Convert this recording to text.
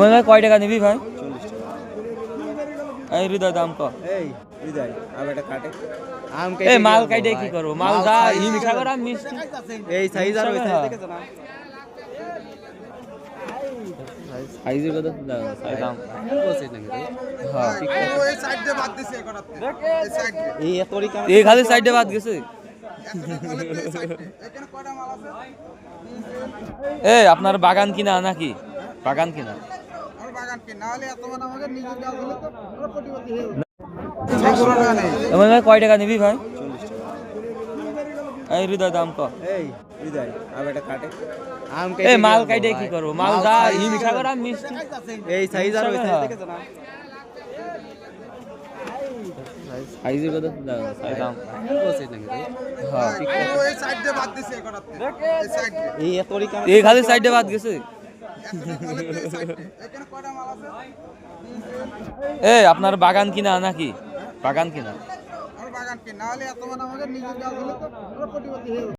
ভাই কয় টাকা নিবি ভাই? এই হৃদয় দাম ক? এই মাল কাইটে কি করবো? মাল যা হিংসা করা মিষ্টি এই সাইজ আর ওই সাইজ দেখেছ না? সাইজের কথা সাইজ দাম বলছিস নাকি ভাই? হ্যাঁ এই সাইড দিয়ে বাদ দিছে এখানে এই সাইড দিয়ে এই এতরি কেমন? এই খালি সাইডে বাদ গেছে। এখানে কয়টা মাল আছে? এই আপনার বাগান কিনা নাকি? বাগান কিনা? আমার বাগান কি না হলে এত মানে আমাদের নিজের গাছ হলে তো আমরা প্রতিবাদী হয়ে ভাই কয় টাকা নিবি ভাই? এই হৃদয় দাম ক? এই হৃদয় আর এটা কাটে আম এই মাল কাইটে কি করবো? মাল যা হিংসা করা মিষ্টি এই সাইজ আর ওই সাইজ দেখেছ না? সাইজের কথা সাইজ দাম বলছিস নাকি ভাই? হ্যাঁ এই সাইড দিয়ে বাদ দিছে এখানে এই সাইড দিয়ে এই এতরি কেমন? এই খালি সাইডে বাদ গেছে। এখানে কয়টা মাল আছে? এই আপনার বাগান কিনা নাকি? বাগান কিনা? আমার বাগান কি না হলে এত মানে আমাদের নিজের গাছ হলে তো আমরা প্রতিবাদী হয়ে